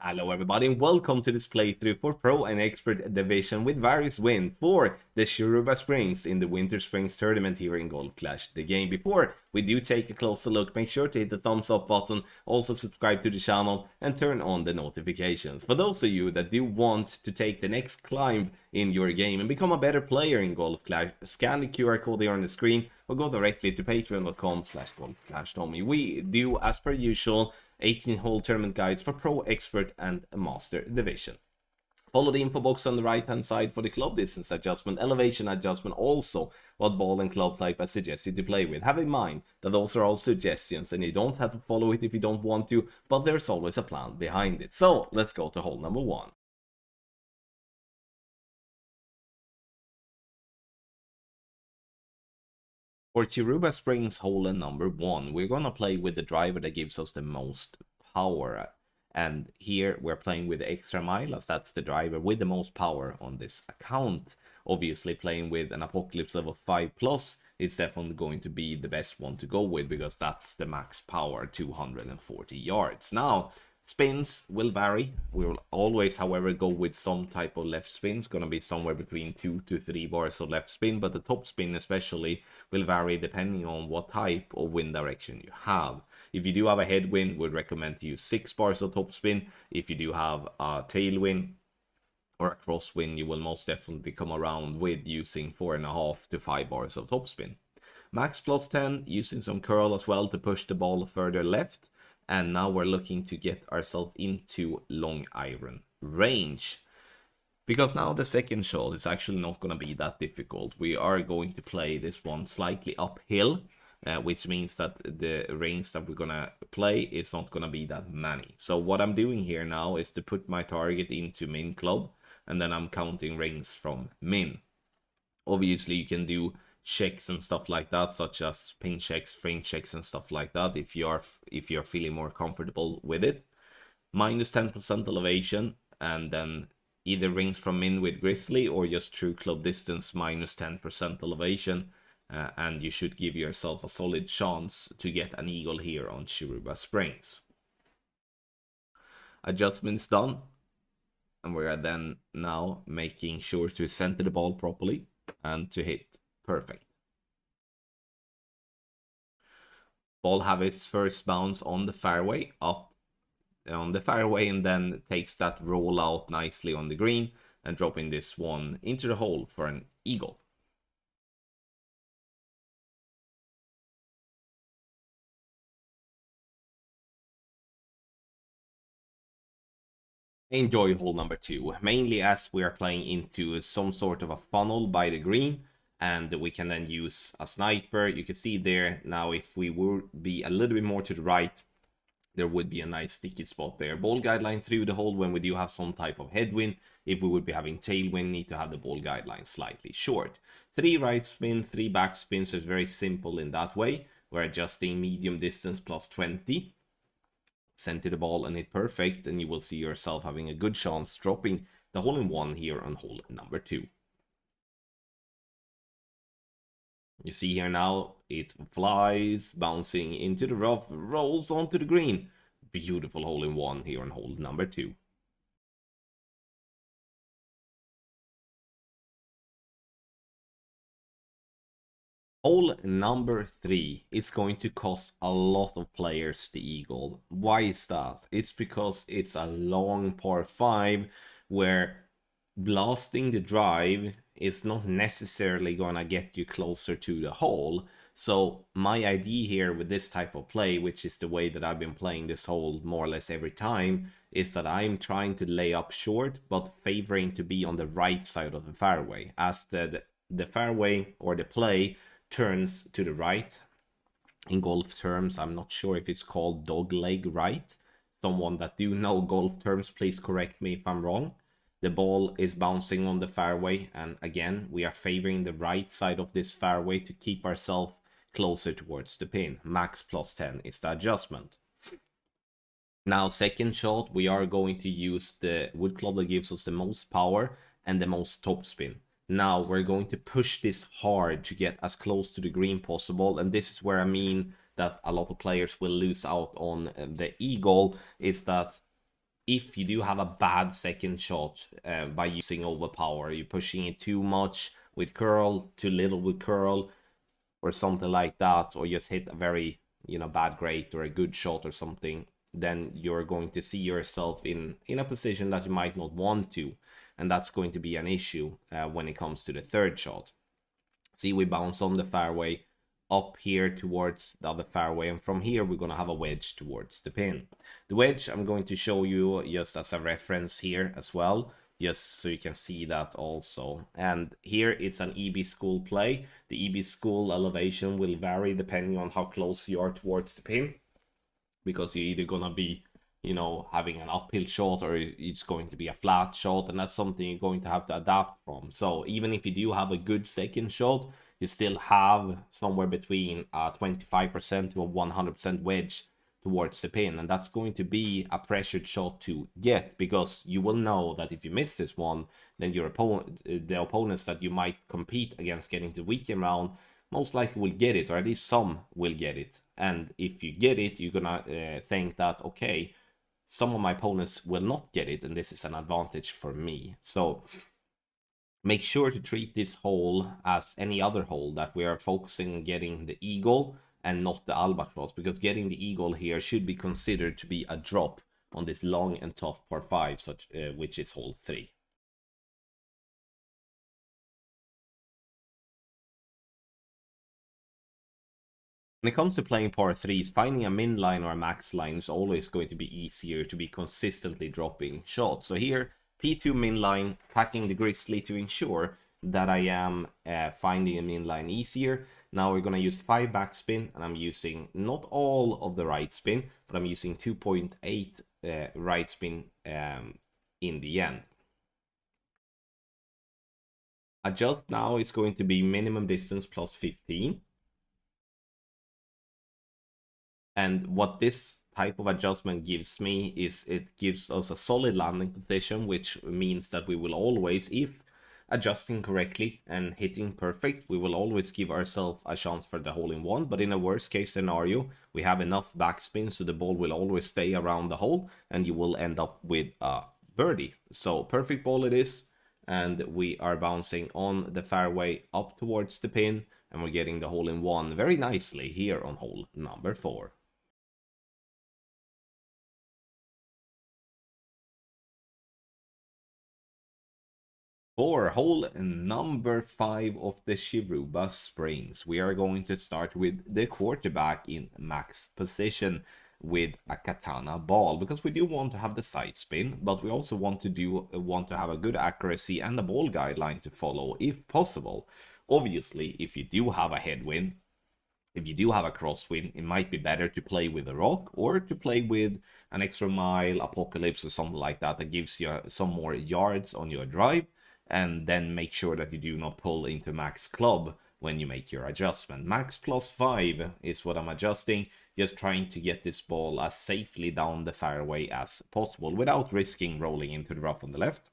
Hello everybody and welcome to this playthrough for Pro and Expert Division with various wins for the Shiruba Springs in the Winter Springs tournament here in Golf Clash the game. Before we do take a closer look, make sure to hit the thumbs up button, also subscribe to the channel and turn on the notifications. For those of you that do want to take the next climb in your game and become a better player in Golf Clash, scan the QR code there on the screen or go directly to patreon.com/golfclashtommy. We do, as per usual, 18-hole tournament guides for Pro, Expert and Master Division. Follow the info box on the right hand side for the club distance adjustment, elevation adjustment, also what ball and club type I suggest you to play with. Have in mind that those are all suggestions and you don't have to follow it if you don't want to, but there's always a plan behind it. So let's go to hole number 1. For Shiruba Springs hole number 1, we're gonna play with the driver that gives us the most power. And here we're playing with the extra mile, as that's the driver with the most power on this account. Obviously playing with an Apocalypse level 5+, it's definitely going to be the best one to go with, because that's the max power, 240 yards. Now, spins will vary. We will always, however, go with some type of left spin. It's going to be somewhere between 2 to 3 bars of left spin, but the top spin especially will vary depending on what type of wind direction you have. If you do have a headwind, we'd recommend to use 6 bars of top spin. If you do have a tailwind or a crosswind, you will most definitely come around with using 4.5 to 5 bars of top spin. Max plus 10, using some curl as well to push the ball further left. And now we're looking to get ourselves into long iron range. Because now the second shot is actually not going to be that difficult. We are going to play this one slightly uphill, which means that the range that we're going to play is not going to be that many. So what I'm doing here now is to put my target into min club, and then I'm counting rings from min. Obviously you can do checks and stuff like that, such as pin checks, frame checks and stuff like that, if you're feeling more comfortable with it. Minus 10% elevation, and then either rings from min with Grizzly or just true club distance minus 10% elevation, and you should give yourself a solid chance to get an eagle here on Shiruba Springs. Adjustments done, and we are then now making sure to center the ball properly and to hit perfect. Ball have its first bounce on the fairway, up on the fairway, and then takes that roll out nicely on the green and dropping this one into the hole for an eagle. Enjoy hole number 2, mainly as we are playing into some sort of a funnel by the green, and we can then use a sniper. You can see there now, if we would be a little bit more to the right, there would be a nice sticky spot there. Ball guideline through the hole when we do have some type of headwind. If we would be having tailwind, need to have the ball guideline slightly short. 3 right spin, 3 back spin, so it's very simple in that way. We're adjusting medium distance plus 20. Center the ball and hit perfect, and you will see yourself having a good chance dropping the hole in 1 here on hole number 2. You see here now, it flies, bouncing into the rough, rolls onto the green. Beautiful hole in 1 here on hole number 2. Hole number 3 is going to cost a lot of players the eagle. Why is that? It's because it's a long par 5 where blasting the drive is not necessarily gonna get you closer to the hole. So my idea here with this type of play, which is the way that I've been playing this hole more or less every time, is that I'm trying to lay up short but favoring to be on the right side of the fairway, as the fairway or the play turns to the right. In golf terms, I'm not sure if it's called dog leg right. Someone that do know golf terms, please correct me if I'm wrong. The ball is bouncing on the fairway, and again we are favoring the right side of this fairway to keep ourselves closer towards the pin. Max plus 10 is the adjustment. Now second shot, we are going to use the wood club that gives us the most power and the most top spin. Now we're going to push this hard to get as close to the green possible, and this is where I mean that a lot of players will lose out on the eagle, is that if you do have a bad second shot by using overpower, you're pushing it too much with curl, too little with curl, or something like that, or just hit a very, you know, bad grade or a good shot or something, then you're going to see yourself in a position that you might not want to, and that's going to be an issue when it comes to the third shot. See, we bounce on the fairway up here towards the other fairway, and from here we're going to have a wedge towards the pin. The wedge I'm going to show you just as a reference here as well, just so you can see that also. And here it's an EB school play. The EB school elevation will vary depending on how close you are towards the pin, because you're either going to be, you know, having an uphill shot or it's going to be a flat shot, and that's something you're going to have to adapt from. So even if you do have a good second shot, you still have somewhere between a 25% to a 100% wedge towards the pin, and that's going to be a pressured shot to get, because you will know that if you miss this one, then your the opponents that you might compete against getting to the weekend round most likely will get it, or at least some will get it. And if you get it, you're gonna think that, okay, some of my opponents will not get it, and this is an advantage for me. So make sure to treat this hole as any other hole, that we are focusing on getting the eagle and not the albatross, because getting the eagle here should be considered to be a drop on this long and tough par 5, which is hole 3. When it comes to playing par 3s, finding a min line or a max line is always going to be easier to be consistently dropping shots. So here, P2 min line, packing the grizzly to ensure that I am finding a min line easier. Now we're going to use 5 backspin, and I'm using not all of the right spin, but I'm using 2.8 right spin in the end. Adjust now is going to be minimum distance plus 15. And what this type of adjustment gives me is it gives us a solid landing position, which means that we will always, if adjusting correctly and hitting perfect, we will always give ourselves a chance for the hole-in-one. But in a worst case scenario, we have enough backspin, so the ball will always stay around the hole, and you will end up with a birdie. So perfect ball it is, and we are bouncing on the fairway up towards the pin, and we're getting the hole-in-one very nicely here on hole number 4. For hole number 5 of the Shiruba Springs, we are going to start with the quarterback in max position with a katana ball, because we do want to have the side spin, but we also want to have a good accuracy and a ball guideline to follow if possible. Obviously, if you do have a headwind, if you do have a crosswind, it might be better to play with a rock or to play with an extra mile, apocalypse, or something like that gives you some more yards on your drive. And then make sure that you do not pull into max club when you make your adjustment. Max plus 5 is what I'm adjusting, just trying to get this ball as safely down the fairway as possible without risking rolling into the rough on the left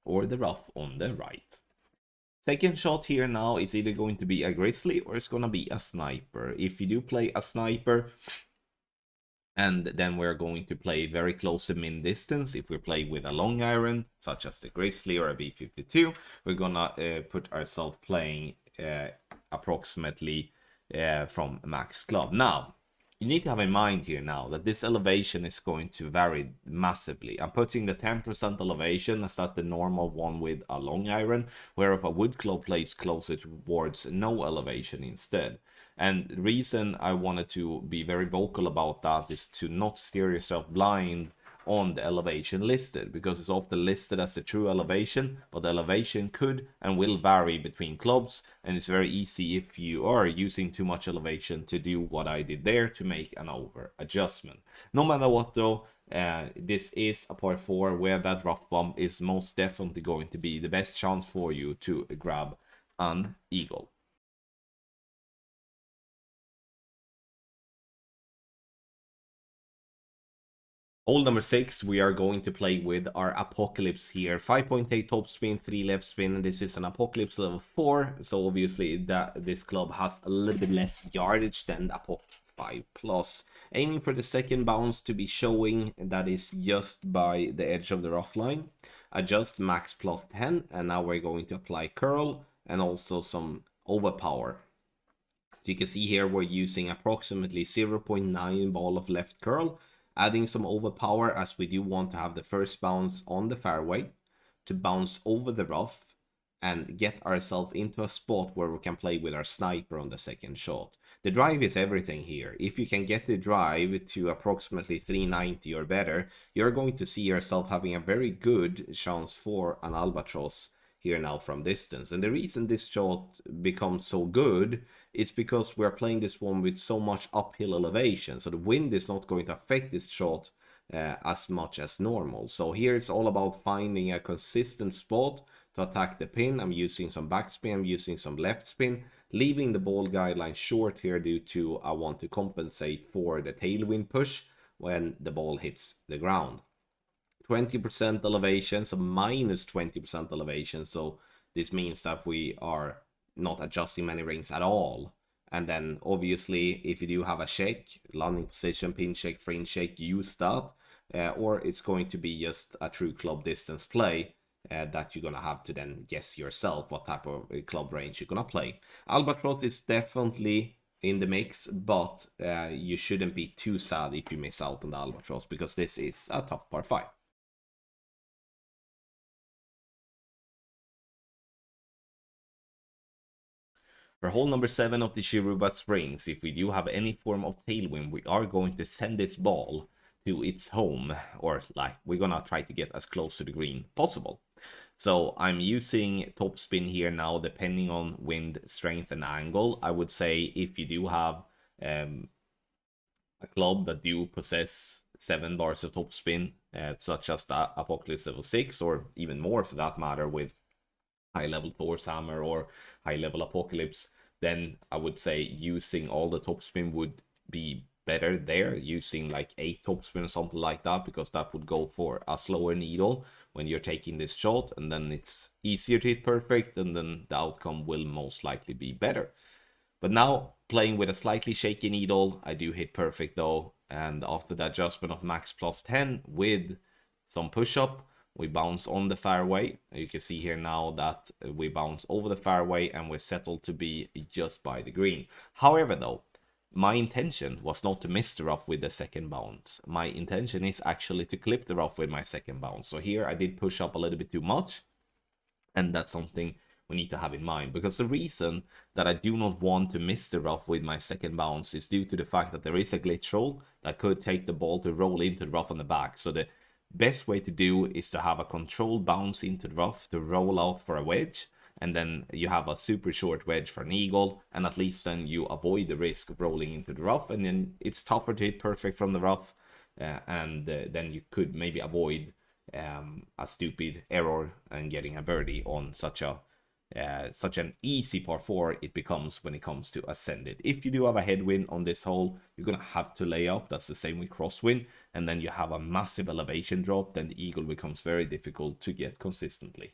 or the rough on the right. Second shot here now is either going to be a grizzly or it's going to be a sniper. If you do play a sniper, and then we're going to play very close to min distance. If we play with a long iron, such as the Grizzly or a V52, we're gonna put ourselves playing approximately from max club. Now, you need to have in mind here now that this elevation is going to vary massively. I'm putting the 10% elevation as that the normal one with a long iron, where if a wood club plays closer towards no elevation instead. And the reason I wanted to be very vocal about that is to not steer yourself blind on the elevation listed, because it's often listed as the true elevation, but the elevation could and will vary between clubs, and it's very easy if you are using too much elevation to do what I did there, to make an over adjustment. No matter what though, this is a par 4 where that rough bump is most definitely going to be the best chance for you to grab an eagle. Hole number 6, we are going to play with our Apocalypse here. 5.8 top spin, 3 left spin. This is an Apocalypse level 4, so obviously this club has a little bit less yardage than the Apoc 5 plus. Aiming for the second bounce to be showing that is just by the edge of the rough line. Adjust max plus 10, and now we're going to apply curl and also some overpower. So you can see here we're using approximately 0.9 ball of left curl, adding some overpower as we do want to have the first bounce on the fairway to bounce over the rough and get ourselves into a spot where we can play with our sniper on the second shot. The drive is everything here. If you can get the drive to approximately 390 or better, you're going to see yourself having a very good chance for an albatross here now from distance. And the reason this shot becomes so good is because we're playing this one with so much uphill elevation. So the wind is not going to affect this shot as much as normal. So here it's all about finding a consistent spot to attack the pin. I'm using some backspin, I'm using some left spin, leaving the ball guideline short here due to I want to compensate for the tailwind push when the ball hits the ground. 20% elevation, so minus 20% elevation, so this means that we are not adjusting many rings at all. And then obviously if you do have a shake, landing position, pin shake, fringe shake, use that, or it's going to be just a true club distance play that you're gonna have to then guess yourself what type of club range you're gonna play. Albatross is definitely in the mix, but you shouldn't be too sad if you miss out on the Albatross, because this is a tough par 5. For hole number 7 of the Shiruba Springs, if we do have any form of tailwind, we are going to send this ball to its home, or like we're gonna try to get as close to the green possible. So I'm using topspin here now, depending on wind strength and angle. I would say if you do have a club that do possess 7 bars of topspin, such as the Apocalypse level 6, or even more for that matter with high level Thor's Hammer or high level Apocalypse, then I would say using all the topspin would be better there, using like 8 topspin or something like that, because that would go for a slower needle when you're taking this shot, and then it's easier to hit perfect, and then the outcome will most likely be better. But now playing with a slightly shaky needle, I do hit perfect though, and after the adjustment of max plus 10 with some push-up, we bounce on the fairway. You can see here now that we bounce over the fairway and we're settled to be just by the green. However though, my intention was not to miss the rough with the second bounce. My intention is actually to clip the rough with my second bounce. So here I did push up a little bit too much, and that's something we need to have in mind, because the reason that I do not want to miss the rough with my second bounce is due to the fact that there is a glitch roll that could take the ball to roll into the rough on the back. So the best way to do is to have a controlled bounce into the rough to roll out for a wedge, and then you have a super short wedge for an eagle, and at least then you avoid the risk of rolling into the rough, and then it's tougher to hit perfect from the rough, and then you could maybe avoid a stupid error and getting a birdie on such an easy par 4 it becomes when it comes to ascended. If you do have a headwind on this hole, you're gonna have to lay up. That's the same with crosswind, and then you have a massive elevation drop, then the eagle becomes very difficult to get consistently.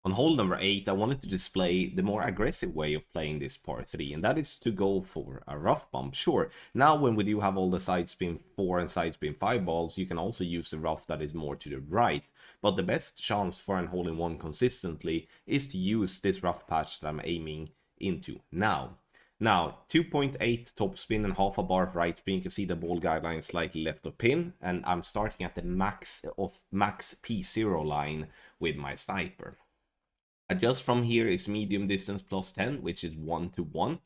On hole number 8, I wanted to display the more aggressive way of playing this par 3, and that is to go for a rough bump. Sure, now when we do have all the side spin 4 and side spin 5 balls, you can also use a rough that is more to the right, but the best chance for an hole-in-one consistently is to use this rough patch that I'm aiming into now. Now, 2.8 top spin and half a bar of right spin. You can see the ball guideline slightly left of pin, and I'm starting at the max P0 line with my sniper. Adjust from here is medium distance plus 10, which is 1 to 1.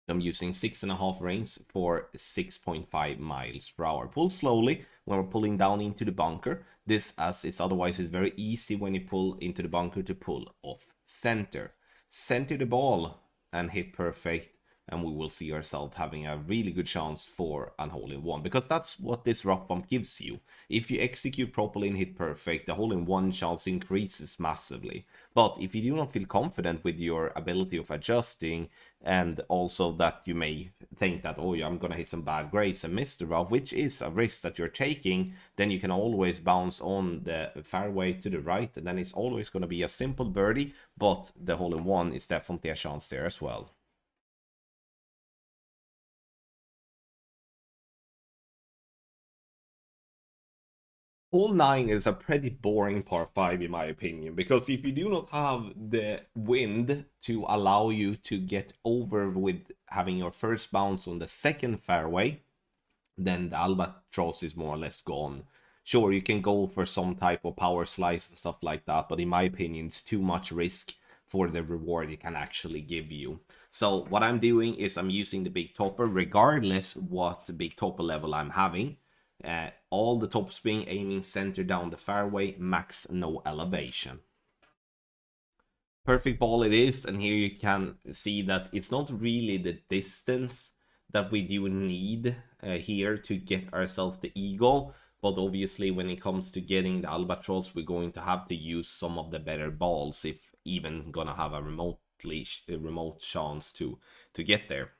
I'm using 6.5 rings for 6.5 miles per hour. Pull slowly when we're pulling down into the bunker. This, as is otherwise, is very easy when you pull into the bunker to pull off center. Center the ball and hit perfect and we will see ourselves having a really good chance for an hole-in-one, because that's what this rough bump gives you. If you execute properly and hit perfect, the hole-in-one chance increases massively. But if you do not feel confident with your ability of adjusting, and also that you may think that, oh yeah, I'm gonna hit some bad grades and miss the rough, which is a risk that you're taking, then you can always bounce on the fairway to the right, and then it's always gonna be a simple birdie, but the hole-in-one is definitely a chance there as well. Hole 9 is a pretty boring par 5 in my opinion, because if you do not have the wind to allow you to get over with having your first bounce on the second fairway, then the albatross is more or less gone. Sure, you can go for some type of power slice and stuff like that, but in my opinion, it's too much risk for the reward it can actually give you. So what I'm doing is I'm using the big topper, regardless what big topper level I'm having. All the top spin aiming center down the fairway, max no elevation. Perfect ball it is, and here you can see that it's not really the distance that we do need here to get ourselves the eagle, but obviously when it comes to getting the albatross, we're going to have to use some of the better balls if even gonna have a remote chance to get there.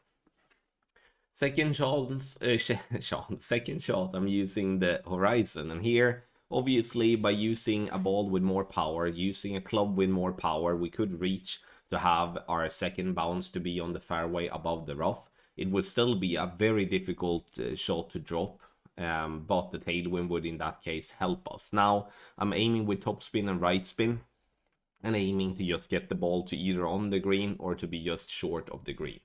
Second chance, second shot, I'm using the horizon, and here, obviously, by using a ball with more power, using a club with more power, we could reach to have our second bounce to be on the fairway above the rough. It would still be a very difficult shot to drop, but the tailwind would in that case help us. Now, I'm aiming with topspin and right spin, and aiming to just get the ball to either on the green or to be just short of the green.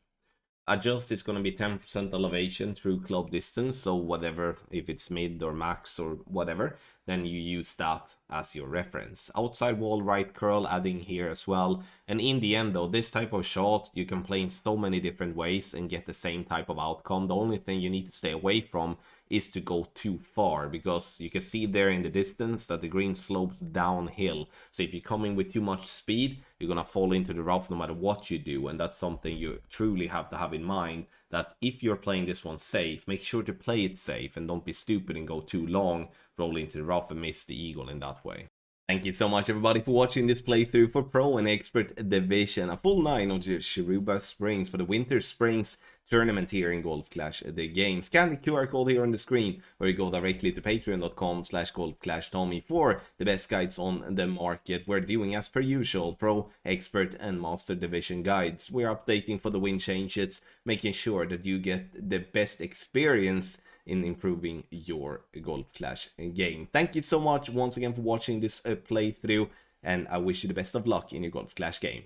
Adjust is going to be 10% elevation through club distance, so whatever, if it's mid or max or whatever, then you use that as your reference. Outside wall right curl adding here as well, and in the end though, this type of shot you can play in so many different ways and get the same type of outcome. The only thing you need to stay away from is to go too far, because you can see there in the distance that the green slopes downhill. So if you're coming with too much speed, you're gonna fall into the rough no matter what you do, and that's something you truly have to have in mind, that if you're playing this one safe, make sure to play it safe and don't be stupid and go too long, roll into the rough and miss the eagle in that way. Thank you so much everybody for watching this playthrough for Pro and Expert Division, a full 9 of Shiruba Springs for the Winter Springs tournament here in Golf Clash the game. Scan the QR code here on the screen, or you go directly to patreon.com/golfclashtommy for the best guides on the market. We're doing as per usual Pro, Expert and Master Division guides. We're updating for the wind changes, making sure that you get the best experience in improving your Golf Clash game. Thank you so much once again for watching this playthrough, and I wish you the best of luck in your Golf Clash game.